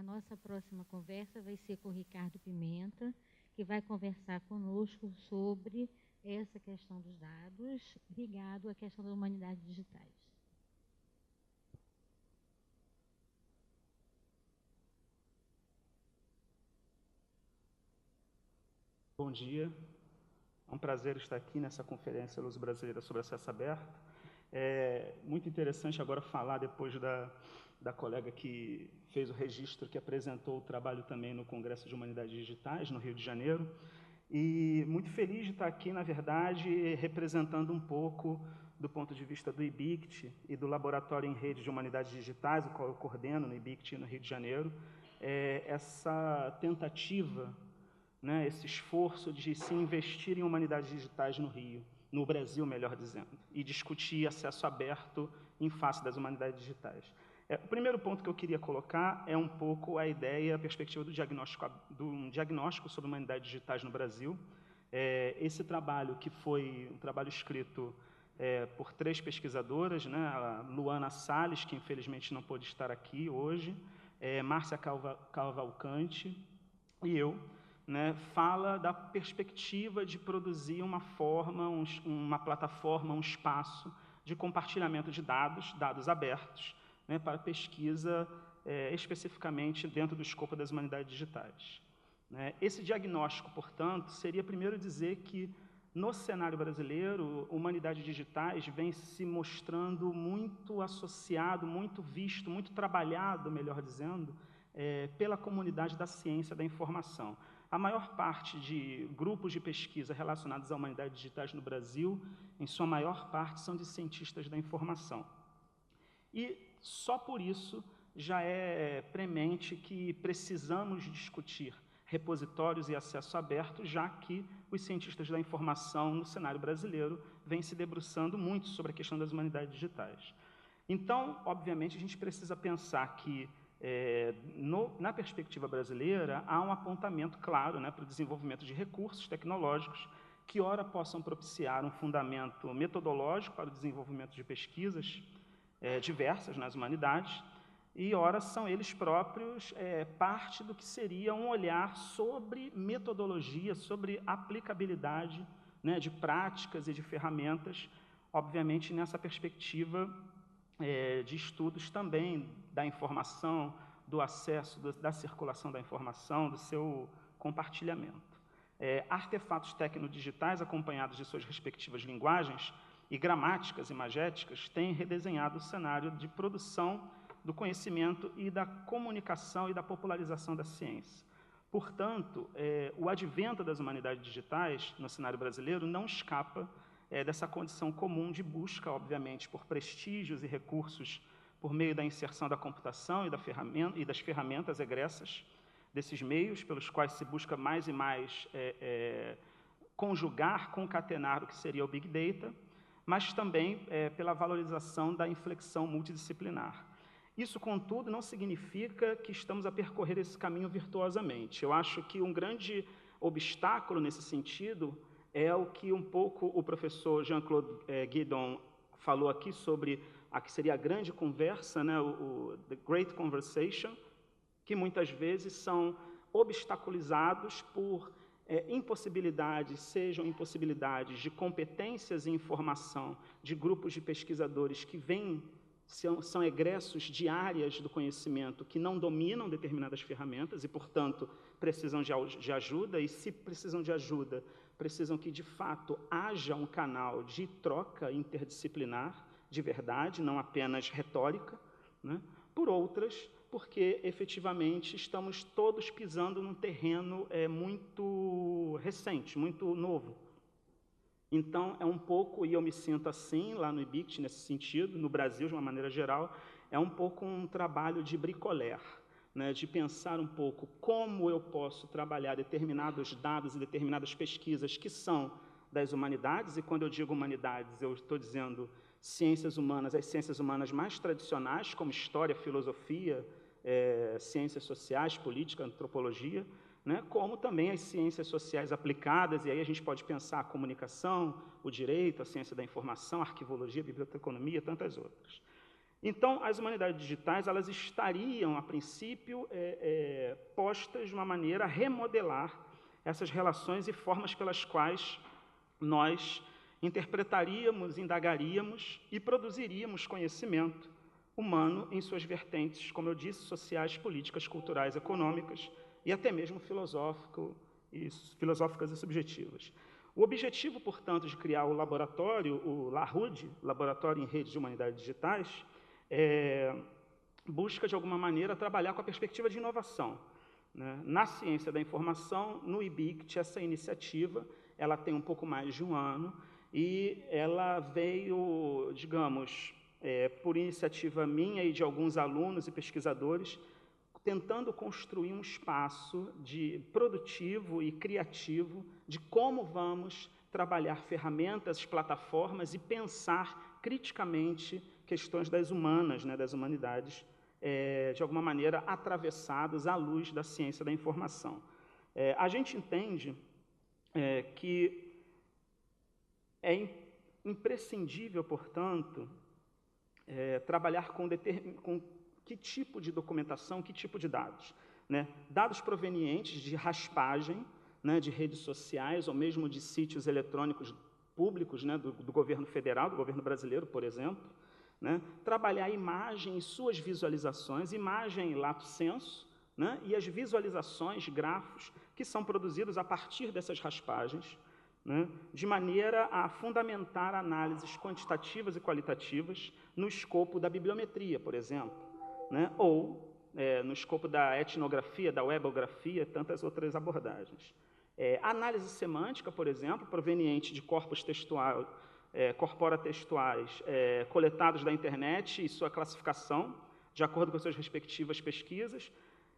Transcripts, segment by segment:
A nossa próxima conversa vai ser com o Ricardo Pimenta, que vai conversar conosco sobre essa questão dos dados, ligado à questão das humanidades digitais. Bom dia, é um prazer estar aqui nessa Conferência Luz Brasileira sobre Acesso Aberto. É muito interessante agora falar depois da colega que fez o registro, que apresentou o trabalho também no Congresso de Humanidades Digitais, no Rio de Janeiro, e muito feliz de estar aqui, na verdade, representando um pouco do ponto de vista do IBICT e do Laboratório em Rede de Humanidades Digitais, o qual eu coordeno no IBICT no Rio de Janeiro, essa tentativa, né, esse esforço de se investir em humanidades digitais no Rio, no Brasil, melhor dizendo, e discutir acesso aberto em face das humanidades digitais. O primeiro ponto que eu queria colocar é um pouco a ideia, a perspectiva do diagnóstico sobre humanidades digitais no Brasil. Esse trabalho, que foi um trabalho escrito por 3 pesquisadoras, né, a Luana Salles, que infelizmente não pôde estar aqui hoje, Márcia Cavalcante e eu, né, fala da perspectiva de produzir uma forma, uma plataforma, um espaço de compartilhamento de dados abertos, né, para pesquisa especificamente dentro do escopo das humanidades digitais. Né. Esse diagnóstico, portanto, seria primeiro dizer que, no cenário brasileiro, humanidades digitais vem se mostrando muito associado, muito visto, muito trabalhado, melhor dizendo, pela comunidade da ciência da informação. A maior parte de grupos de pesquisa relacionados à humanidades digitais no Brasil, em sua maior parte, são de cientistas da informação. E só por isso já é premente que precisamos discutir repositórios e acesso aberto, já que os cientistas da informação no cenário brasileiro vêm se debruçando muito sobre a questão das humanidades digitais. Então, obviamente, a gente precisa pensar que na perspectiva brasileira, há um apontamento claro, né, para o desenvolvimento de recursos tecnológicos que, ora, possam propiciar um fundamento metodológico para o desenvolvimento de pesquisas diversas nas humanidades, e, ora, são eles próprios parte do que seria um olhar sobre metodologia, sobre aplicabilidade, né, de práticas e de ferramentas, obviamente, nessa perspectiva de estudos também da informação, do acesso, da circulação da informação, do seu compartilhamento. Artefatos tecnodigitais, acompanhados de suas respectivas linguagens e gramáticas imagéticas, têm redesenhado o cenário de produção do conhecimento e da comunicação e da popularização da ciência. Portanto, o advento das humanidades digitais no cenário brasileiro não escapa dessa condição comum de busca, obviamente, por prestígios e recursos por meio da inserção da computação e das ferramentas egressas desses meios, pelos quais se busca mais e mais concatenar o que seria o Big Data, mas também pela valorização da inflexão multidisciplinar. Isso, contudo, não significa que estamos a percorrer esse caminho virtuosamente. Eu acho que um grande obstáculo nesse sentido é o que um pouco o professor Jean-Claude Guédon falou aqui sobre a que seria a grande conversa, né, The Great Conversation, que muitas vezes são obstaculizados por sejam impossibilidades de competências e informação de grupos de pesquisadores que são egressos de áreas do conhecimento que não dominam determinadas ferramentas e, portanto, precisam de ajuda, e se precisam de ajuda, precisam que, de fato, haja um canal de troca interdisciplinar, de verdade, não apenas retórica, né? Por outras, porque, efetivamente, estamos todos pisando num terreno muito recente, muito novo. Então, é um pouco, e eu me sinto assim, lá no IBICT, nesse sentido, no Brasil, de uma maneira geral, é um pouco um trabalho de bricoleur, né, de pensar um pouco como eu posso trabalhar determinados dados e determinadas pesquisas que são das humanidades, e quando eu digo humanidades, eu estou dizendo ciências humanas, as ciências humanas mais tradicionais, como história, filosofia, ciências sociais, política, antropologia, né, como também as ciências sociais aplicadas, e aí a gente pode pensar a comunicação, o direito, a ciência da informação, a arquivologia, a biblioteconomia, tantas outras. Então, as humanidades digitais, elas estariam, a princípio, postas de uma maneira a remodelar essas relações e formas pelas quais nós interpretaríamos, indagaríamos e produziríamos conhecimento humano em suas vertentes, como eu disse, sociais, políticas, culturais, econômicas e até mesmo filosóficas e subjetivas. O objetivo, portanto, de criar o laboratório, o LARUD, Laboratório em Redes de Humanidades Digitais, busca, de alguma maneira, trabalhar com a perspectiva de inovação, né? Na ciência da informação, no IBICT, essa iniciativa, ela tem um pouco mais de um ano, e ela veio, digamos, por iniciativa minha e de alguns alunos e pesquisadores, tentando construir um espaço produtivo e criativo de como vamos trabalhar ferramentas, plataformas e pensar criticamente questões das humanas, né, das humanidades, de alguma maneira atravessadas à luz da ciência da informação. A gente entende que é imprescindível, portanto, trabalhar com que tipo de documentação, que tipo de dados, né? Dados provenientes de raspagem, né, de redes sociais ou mesmo de sítios eletrônicos públicos, né, do governo federal, do governo brasileiro, por exemplo, né? Trabalhar a imagem e suas visualizações, imagem lato sensu, né, e as visualizações, grafos, que são produzidos a partir dessas raspagens, né, de maneira a fundamentar análises quantitativas e qualitativas no escopo da bibliometria, por exemplo, né, ou no escopo da etnografia, da webografia, tantas outras abordagens. Análise semântica, por exemplo, proveniente de corpora textuais coletados da internet e sua classificação, de acordo com suas respectivas pesquisas,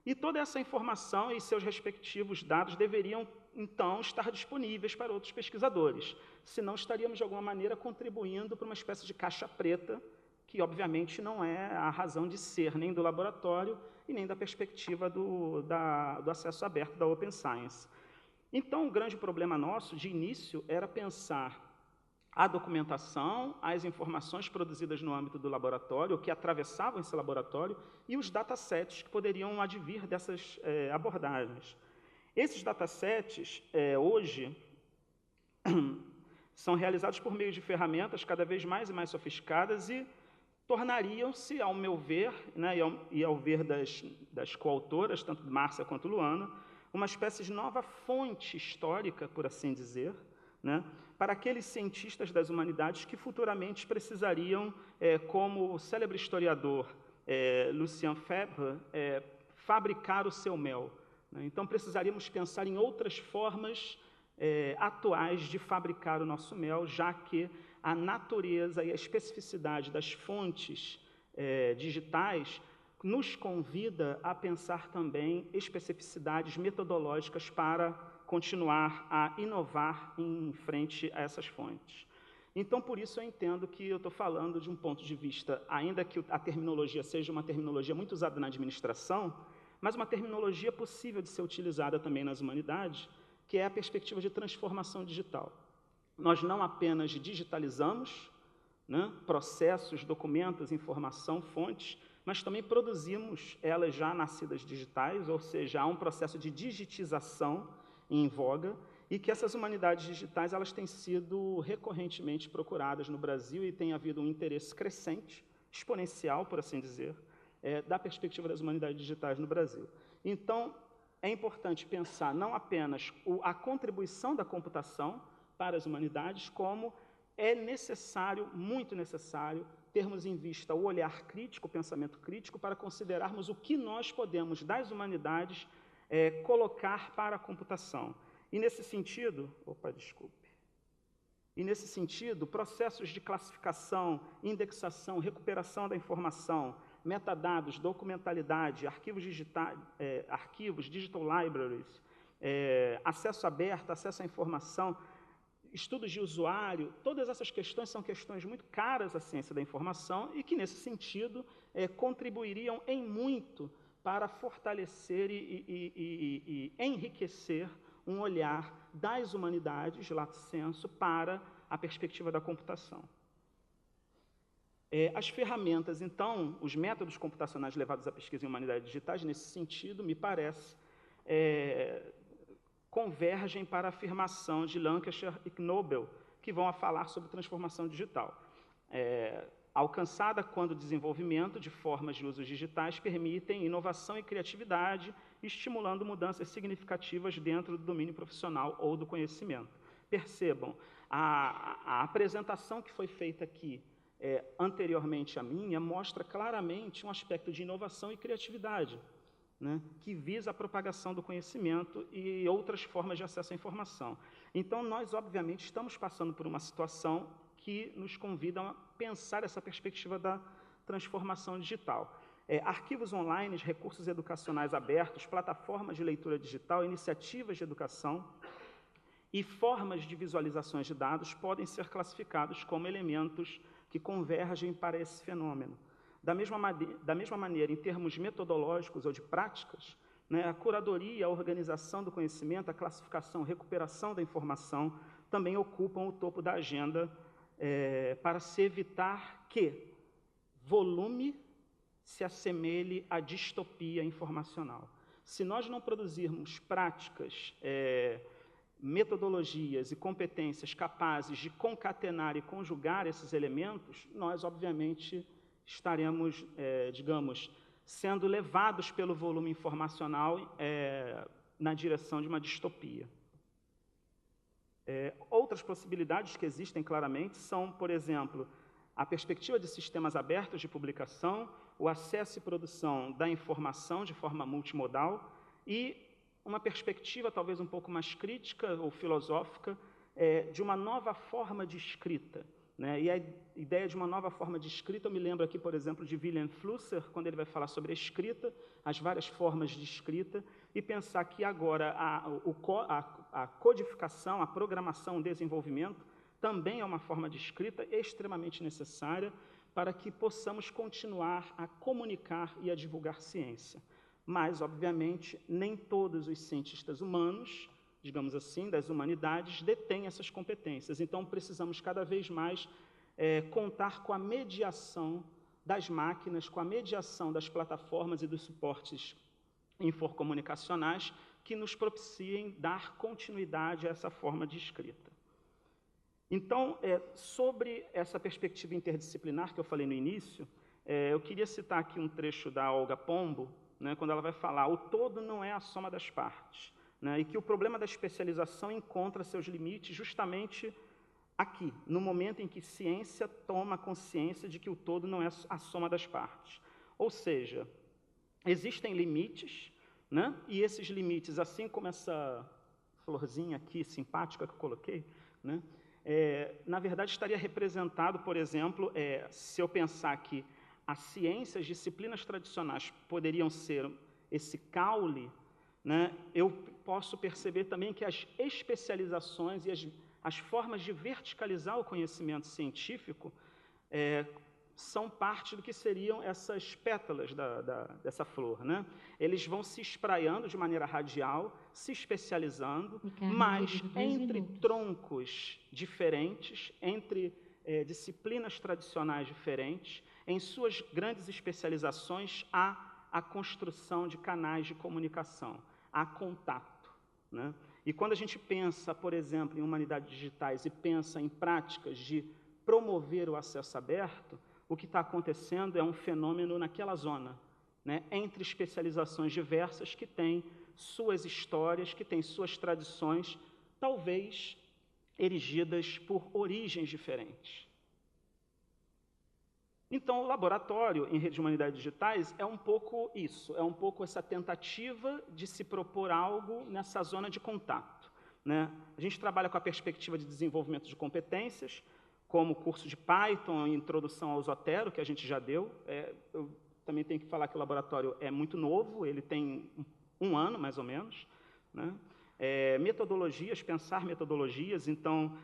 e toda essa informação e seus respectivos dados deveriam, então, estar disponíveis para outros pesquisadores, senão estaríamos, de alguma maneira, contribuindo para uma espécie de caixa preta, que, obviamente, não é a razão de ser nem do laboratório e nem da perspectiva do acesso aberto da Open Science. Então, o grande problema nosso, de início, era pensar a documentação, as informações produzidas no âmbito do laboratório, que atravessavam esse laboratório, e os datasets que poderiam advir dessas abordagens. Esses datasets, hoje, são realizados por meio de ferramentas cada vez mais e mais sofisticadas e tornariam-se, ao meu ver, né, e ao ver das coautoras, tanto Márcia quanto Luana, uma espécie de nova fonte histórica, por assim dizer, né, para aqueles cientistas das humanidades que futuramente precisariam, como o célebre historiador Lucien Febvre, fabricar o seu mel, né? Então, precisaríamos pensar em outras formas atuais de fabricar o nosso mel, já que a natureza e a especificidade das fontes digitais nos convida a pensar também especificidades metodológicas para continuar a inovar em frente a essas fontes. Então, por isso, eu entendo que eu estou falando de um ponto de vista, ainda que a terminologia seja uma terminologia muito usada na administração, mas uma terminologia possível de ser utilizada também nas humanidades, que é a perspectiva de transformação digital. Nós não apenas digitalizamos, né, processos, documentos, informação, fontes, mas também produzimos elas já nascidas digitais, ou seja, há um processo de digitização em voga, e que essas humanidades digitais elas têm sido recorrentemente procuradas no Brasil e tem havido um interesse crescente, exponencial, por assim dizer, da perspectiva das humanidades digitais no Brasil. Então, é importante pensar não apenas a contribuição da computação para as humanidades, como é necessário, muito necessário, termos em vista o olhar crítico, o pensamento crítico, para considerarmos o que nós podemos, das humanidades, colocar para a computação. E nesse sentido, processos de classificação, indexação, recuperação da informação, metadados, documentalidade, arquivos digitais, digital libraries, acesso aberto, acesso à informação, estudos de usuário, todas essas questões são questões muito caras à ciência da informação e que, nesse sentido, contribuiriam em muito para fortalecer e enriquecer um olhar das humanidades, lato sensu, para a perspectiva da computação. As ferramentas, então, os métodos computacionais levados à pesquisa em humanidades digitais, nesse sentido, me parece, convergem para a afirmação de Lancashire e Knobel, que vão a falar sobre transformação digital, alcançada quando o desenvolvimento de formas de usos digitais permitem inovação e criatividade, estimulando mudanças significativas dentro do domínio profissional ou do conhecimento. Percebam, a apresentação que foi feita aqui anteriormente à minha mostra claramente um aspecto de inovação e criatividade, né, que visa a propagação do conhecimento e outras formas de acesso à informação. Então, nós, obviamente, estamos passando por uma situação que nos convida a pensar essa perspectiva da transformação digital. Arquivos online, recursos educacionais abertos, plataformas de leitura digital, iniciativas de educação e formas de visualizações de dados podem ser classificados como elementos que convergem para esse fenômeno. Da mesma maneira, em termos metodológicos ou de práticas, né, a curadoria, a organização do conhecimento, a classificação, a recuperação da informação também ocupam o topo da agenda para se evitar que volume se assemelhe à distopia informacional. Se nós não produzirmos práticas, metodologias e competências capazes de concatenar e conjugar esses elementos, nós, obviamente, estaremos, digamos, sendo levados pelo volume informacional na direção de uma distopia. Outras possibilidades que existem claramente são, por exemplo, a perspectiva de sistemas abertos de publicação, o acesso e produção da informação de forma multimodal e uma perspectiva talvez um pouco mais crítica ou filosófica de uma nova forma de escrita, né? E a ideia de uma nova forma de escrita, eu me lembro aqui, por exemplo, de Wilhelm Flusser, quando ele vai falar sobre a escrita, as várias formas de escrita, e pensar que agora a codificação, a programação, o desenvolvimento, também é uma forma de escrita extremamente necessária para que possamos continuar a comunicar e a divulgar ciência. Mas, obviamente, nem todos os cientistas humanos, digamos assim, das humanidades, detêm essas competências. Então, precisamos cada vez mais contar com a mediação das máquinas, com a mediação das plataformas e dos suportes infocomunicacionais que nos propiciem dar continuidade a essa forma de escrita. Então, sobre essa perspectiva interdisciplinar que eu falei no início, eu queria citar aqui um trecho da Olga Pombo, né, quando ela vai falar: o todo não é a soma das partes, né, e que o problema da especialização encontra seus limites justamente aqui, no momento em que ciência toma consciência de que o todo não é a soma das partes. Ou seja, existem limites, né, e esses limites, assim como essa florzinha aqui, simpática que eu coloquei, né, na verdade estaria representado, por exemplo, se eu pensar que as ciências, as disciplinas tradicionais poderiam ser esse caule, né, eu posso perceber também que as especializações e as formas de verticalizar o conhecimento científico são parte do que seriam essas pétalas dessa flor, né? Eles vão se espraiando de maneira radial, se especializando, mas entre troncos diferentes, entre disciplinas tradicionais diferentes, em suas grandes especializações, há a construção de canais de comunicação, há contato, né? E quando a gente pensa, por exemplo, em humanidades digitais e pensa em práticas de promover o acesso aberto, o que está acontecendo é um fenômeno naquela zona, né, entre especializações diversas que têm suas histórias, que têm suas tradições, talvez erigidas por origens diferentes. Então, o laboratório em rede de humanidades digitais é um pouco isso, é um pouco essa tentativa de se propor algo nessa zona de contato, né? A gente trabalha com a perspectiva de desenvolvimento de competências, como o curso de Python, Introdução ao Zotero, que a gente já deu. Eu também tenho que falar que o laboratório é muito novo, ele tem um ano, mais ou menos, né? Metodologias, pensar metodologias, então,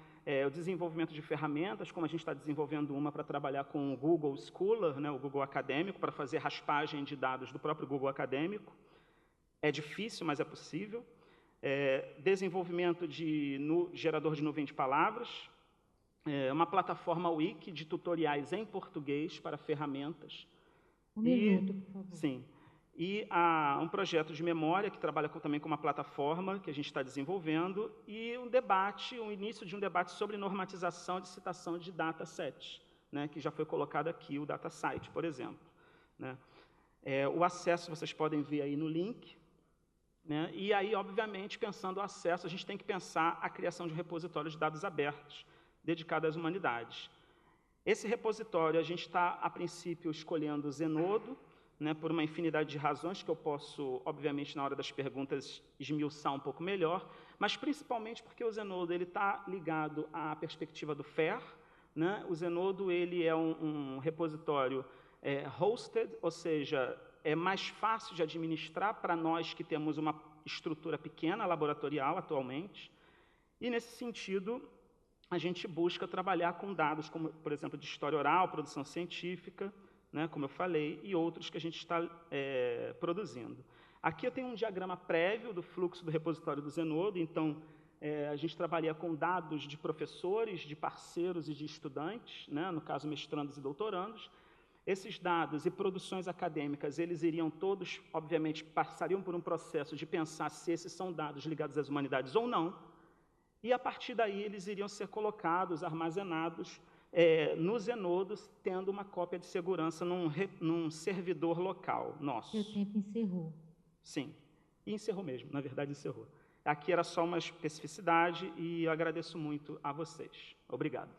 o desenvolvimento de ferramentas, como a gente está desenvolvendo uma para trabalhar com o Google Scholar, né, o Google Acadêmico, para fazer raspagem de dados do próprio Google Acadêmico. É difícil, mas é possível. Desenvolvimento de gerador de nuvem de palavras, uma plataforma wiki de tutoriais em português para ferramentas. Um minuto, por favor. Sim. E um projeto de memória que trabalha também com uma plataforma que a gente está desenvolvendo e um início de um debate sobre normatização de citação de datasets, né, que já foi colocado aqui, o datasite, por exemplo. Né. O acesso vocês podem ver aí no link. Né, e aí, obviamente, pensando o acesso, a gente tem que pensar a criação de um repositório de dados abertos, dedicado às humanidades. Esse repositório, a gente está, a princípio, escolhendo o Zenodo, né, por uma infinidade de razões que eu posso, obviamente, na hora das perguntas, esmiuçar um pouco melhor, mas principalmente porque o Zenodo está ligado à perspectiva do FAIR. Né? O Zenodo ele é um repositório hosted, ou seja, é mais fácil de administrar para nós que temos uma estrutura pequena, laboratorial, atualmente. E, nesse sentido, a gente busca trabalhar com dados como, por exemplo, de história oral, produção científica, né, como eu falei, e outros que a gente está produzindo. Aqui eu tenho um diagrama prévio do fluxo do repositório do Zenodo, então, a gente trabalha com dados de professores, de parceiros e de estudantes, né, no caso, mestrandos e doutorandos. Esses dados e produções acadêmicas, eles iriam todos, obviamente, passariam por um processo de pensar se esses são dados ligados às humanidades ou não, e, a partir daí, eles iriam ser colocados, armazenados no Zenodo, tendo uma cópia de segurança num servidor local nosso. Seu tempo encerrou. Sim, e encerrou mesmo, na verdade encerrou. Aqui era só uma especificidade e eu agradeço muito a vocês. Obrigado.